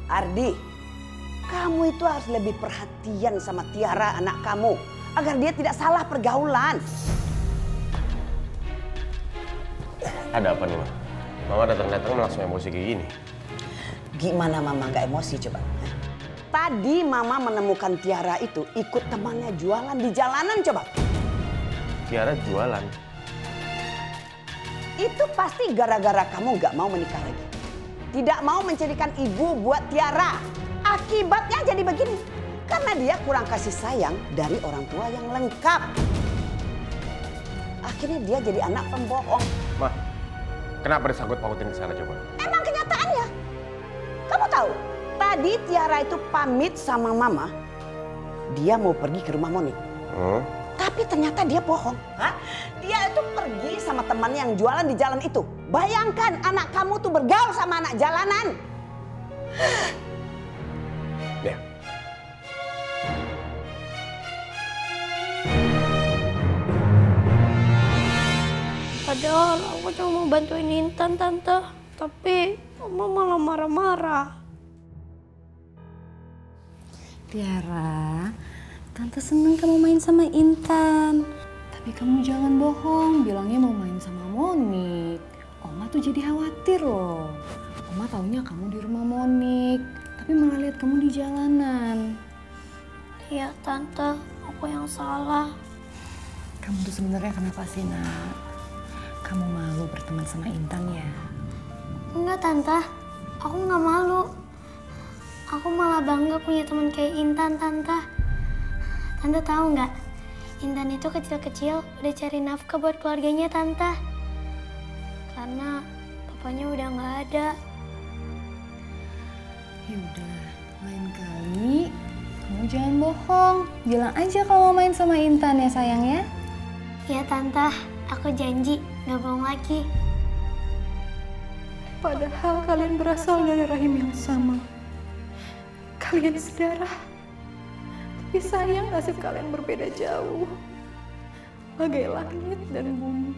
Ardi, kamu itu harus lebih perhatian sama Tiara anak kamu. Agar dia tidak salah pergaulan. Ada apa nih, Ma? Mama datang-datang langsung emosi kayak gini. Gimana Mama gak emosi coba? Tadi Mama menemukan Tiara itu ikut temannya jualan di jalanan coba. Tiara jualan? Itu pasti gara-gara kamu gak mau menikah lagi. Tidak mau menjadikan ibu buat Tiara. Akibatnya jadi begini. Karena dia kurang kasih sayang dari orang tua yang lengkap. Akhirnya dia jadi anak pembohong. Ma, kenapa disangkut pautin ke sana coba? Emang kenyataannya. Kamu tahu, tadi Tiara itu pamit sama Mama. Dia mau pergi ke rumah Monik. Tapi ternyata dia bohong. Hah? Dia itu pergi sama teman yang jualan di jalan itu. Bayangkan anak kamu tuh bergaul sama anak jalanan. Ya. Padahal aku cuma mau bantuin Intan, Tante. Tapi Mama malah marah-marah. Tiara, Tante seneng kamu main sama Intan. Tapi kamu jangan bohong, bilangnya mau main sama Monik. Oma tuh jadi khawatir loh. Oma taunya kamu di rumah Monik, tapi malah lihat kamu di jalanan. Iya, Tante. Aku yang salah. Kamu tuh sebenarnya kenapa sih, Nak? Kamu malu berteman sama Intan ya? Enggak, Tante. Aku nggak malu. Aku malah bangga punya teman kayak Intan, Tante. Tante tahu nggak? Intan itu kecil-kecil udah cari nafkah buat keluarganya, Tante. Karena papanya udah nggak ada. Ya udah, lain kali kamu jangan bohong. Bilang aja kalau mau main sama Intan ya sayang ya. Iya, Tante. Aku janji nggak bohong lagi. Padahal kalian berasal dari rahim yang sama. Kalian sedarah. Tapi sayang nasib kalian berbeda jauh. Bagai langit dan bumi.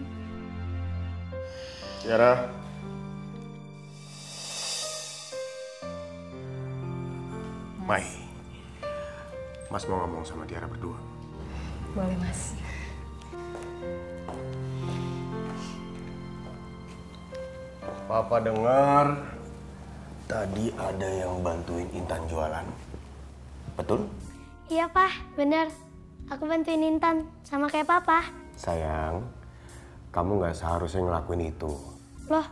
Tiara. Mai. Mas mau ngomong sama Tiara berdua. Boleh, Mas. Papa dengar tadi ada yang bantuin Intan jualan. Betul? Iya, Pak. Bener. Aku bantuin Intan sama kayak Papa. Sayang, kamu nggak seharusnya ngelakuin itu. Loh,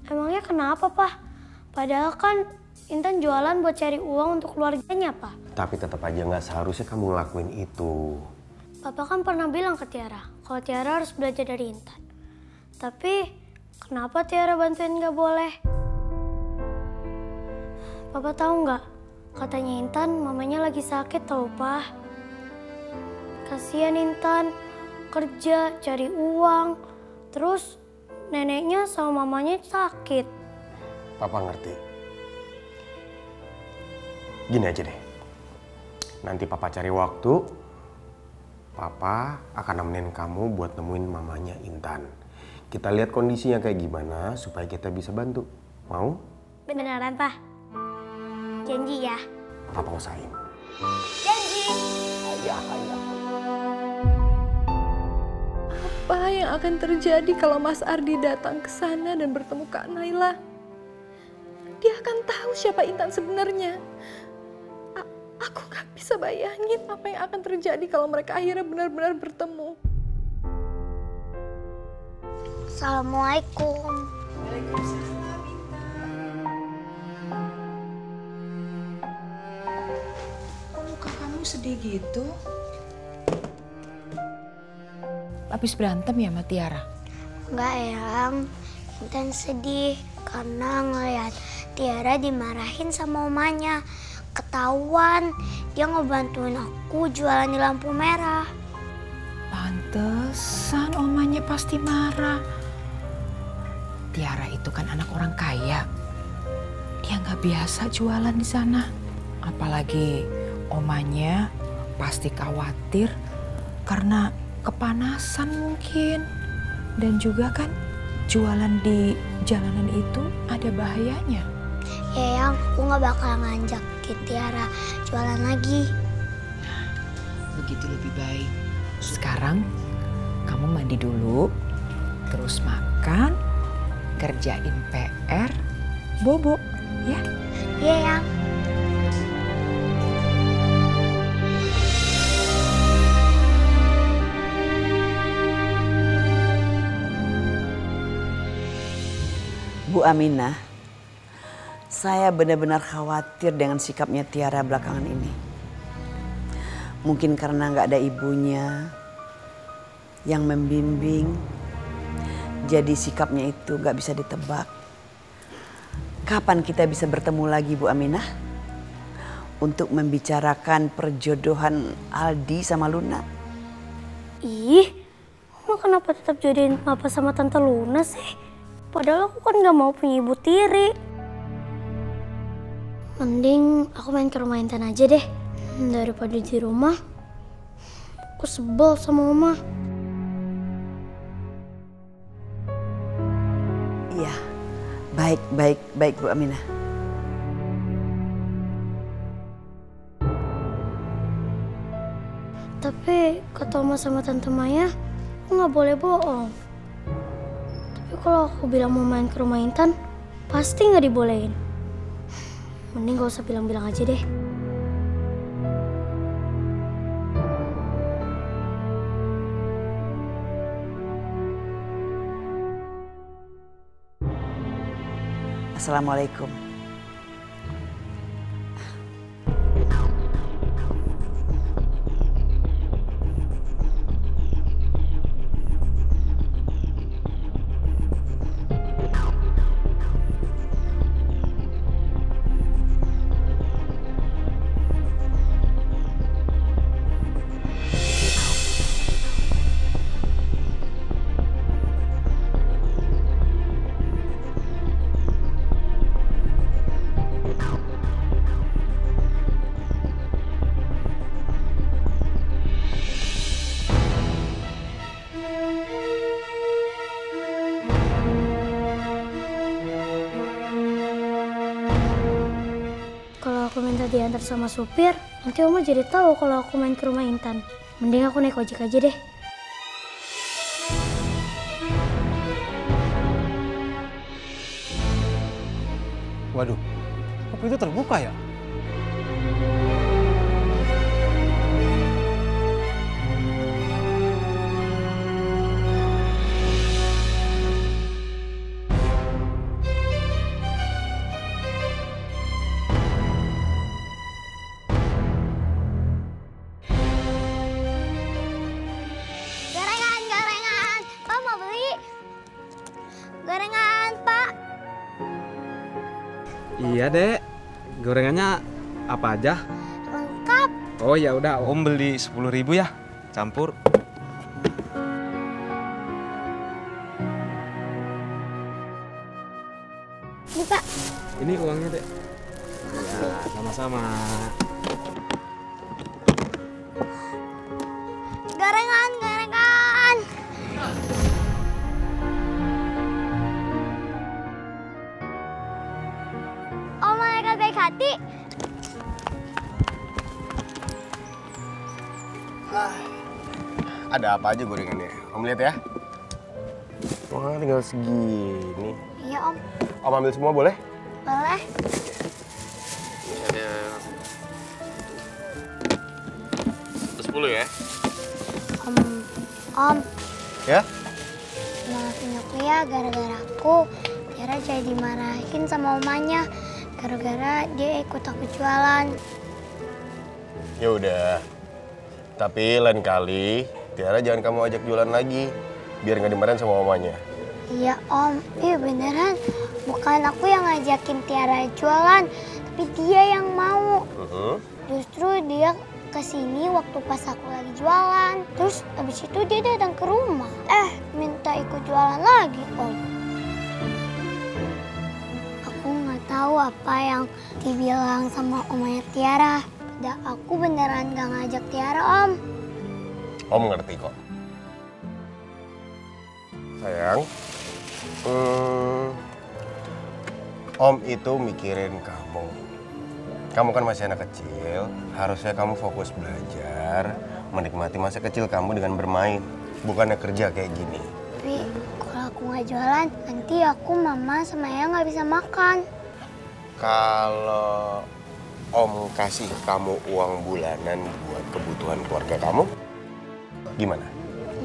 emangnya kenapa, Pak? Padahal kan Intan jualan buat cari uang untuk keluarganya, Pak. Tapi tetap aja nggak seharusnya kamu ngelakuin itu. Papa kan pernah bilang ke Tiara, kalau Tiara harus belajar dari Intan. Tapi kenapa Tiara bantuin nggak boleh? Papa tahu nggak? Katanya Intan mamanya lagi sakit tau, Pak. Kasihan Intan, kerja, cari uang. Terus neneknya sama mamanya sakit. Papa ngerti. Gini aja deh. Nanti Papa cari waktu. Papa akan nemenin kamu buat nemuin mamanya Intan. Kita lihat kondisinya kayak gimana supaya kita bisa bantu. Mau? Beneran, Pak? Janji ya? Papa usahain. Janji! Ayah. Apa yang akan terjadi kalau Mas Ardi datang ke sana dan bertemu Kak Naila? Dia akan tahu siapa Intan sebenarnya. Aku gak bisa bayangin apa yang akan terjadi kalau mereka akhirnya benar-benar bertemu. Assalamualaikum. Waalaikumsalam, Intan. Kok muka kamu sedih gitu? Habis berantem ya sama Tiara? Enggak, Eyang. Intan sedih karena ngeliat Tiara dimarahin sama omanya. Ketahuan dia ngebantuin aku jualan di lampu merah. Pantesan omanya pasti marah. Tiara itu kan anak orang kaya. Dia nggak biasa jualan di sana. Apalagi omanya pasti khawatir karena kepanasan mungkin. Dan juga kan jualan di jalanan itu ada bahayanya. Ya Yang, aku gak bakal ngajakin Tiara jualan lagi. Begitu lebih baik. Sekarang kamu mandi dulu, terus makan, kerjain PR, bobo, ya? Iya Yang. Bu Aminah, saya benar-benar khawatir dengan sikapnya Tiara belakangan ini. Mungkin karena nggak ada ibunya yang membimbing, jadi sikapnya itu nggak bisa ditebak. Kapan kita bisa bertemu lagi Bu Aminah? Untuk membicarakan perjodohan Aldi sama Luna. Ih, Mama kenapa tetap jodohin Papa sama Tante Luna sih? Padahal aku kan gak mau punya ibu tiri. Mending aku main ke rumah Intan aja deh. Daripada di rumah, aku sebel sama Mama. Iya, baik Bu Aminah. Tapi kata Oma sama Tante Maya, aku gak boleh bohong. Tapi kalau aku bilang mau main ke rumah Intan, pasti gak dibolehin. Mending gak usah bilang-bilang aja deh. Assalamualaikum. Diantar sama supir, nanti Oma jadi tahu kalau aku main ke rumah Intan. Mending aku naik ojek aja deh. Waduh, apa itu terbuka ya? Iya, Dek. Gorengannya apa aja? Lengkap. Oh ya udah, Om beli 10.000 ya. Campur. Ini, Pak. Ini uangnya, Dek. Ya, sama-sama. Gorengan. Om malaikat baik hati. Ada apa aja gorengannya? Om lihat ya. Wah, tinggal segini. Iya, Om. Om ambil semua boleh? Boleh. Ada 10 ya? Om. Ya? Maafin aku ya, gara-gara aku Tiara jadi dimarahin sama omanya. Gara-gara dia ikut aku jualan. Ya udah. Tapi lain kali Tiara jangan kamu ajak jualan lagi, biar nggak dimarahin sama mamanya. Iya Om, iya beneran. Bukan aku yang ngajakin Tiara jualan, tapi dia yang mau. Justru dia kesini waktu pas aku lagi jualan. Terus abis itu dia datang ke rumah. Minta ikut jualan lagi Om. Aku nggak tahu apa yang dibilang sama omanya Tiara. Dan aku beneran gak ngajak Tiara Om. Om ngerti kok. Sayang, Om itu mikirin kamu. Kamu kan masih anak kecil, harusnya kamu fokus belajar, menikmati masa kecil kamu dengan bermain, bukannya kerja kayak gini. Tapi kalau aku nggak jualan, nanti aku, mama, sama Ayah nggak bisa makan. Kalau Om kasih kamu uang bulanan buat kebutuhan keluarga kamu, gimana?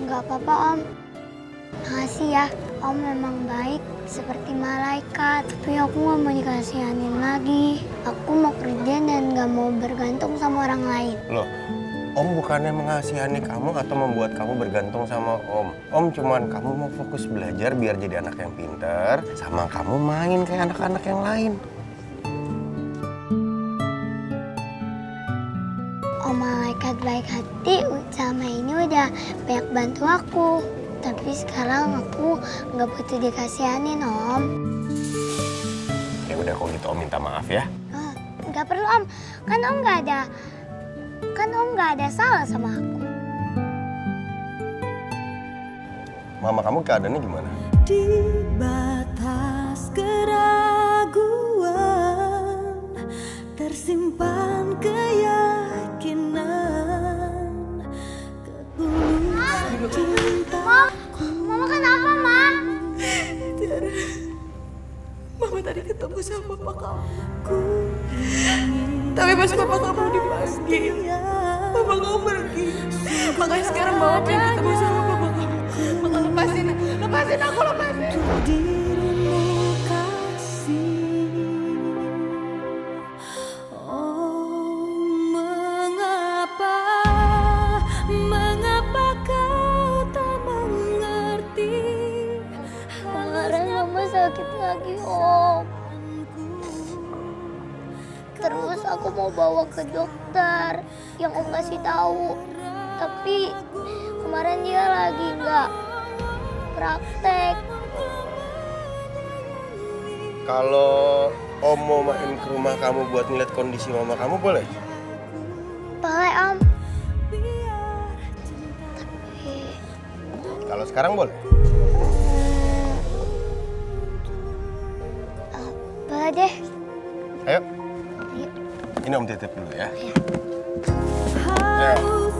Nggak apa-apa, Om. Makasih ya, Om memang baik seperti malaikat. Tapi aku nggak mau dikasihanin lagi. Aku mau kerja dan nggak mau bergantung sama orang lain. Loh, Om bukannya mengasihani kamu atau membuat kamu bergantung sama Om. Om cuman kamu mau fokus belajar biar jadi anak yang pintar, sama kamu main kayak anak-anak yang lain. Om malaikat baik hati selama ini udah banyak bantu aku. Tapi sekarang aku nggak butuh dikasihanin, Om. Ya udah kalau gitu Om minta maaf ya. Nggak perlu, Om. Kan Om nggak ada salah sama aku. Mama kamu keadaannya gimana? Di batas keraguan tersimpan keyakinan, ketulusan cinta. Mama kenapa, Ma? Tiara, Mama tadi ketemu sama papa kamu. Tapi pas papa kamu dipanggil, papa kamu pergi. Makanya sekarang Mama pengen ketemu sama papa kamu. Mama lepasin aku, lepasin. Dirimu kasih. Oh, mengapa kau tak mengerti? Kemarin Mama sakit lagi, Om. Terus aku mau bawa ke dokter yang Om kasih tahu. Tapi kemarin dia lagi nggak praktek. Kalau Om mau main ke rumah kamu buat ngeliat kondisi mama kamu boleh? Boleh, Om. Tapi Kalau sekarang boleh? boleh deh. Ayo. Ayo. Ini Om titip dulu ya. Ayo. Ayo.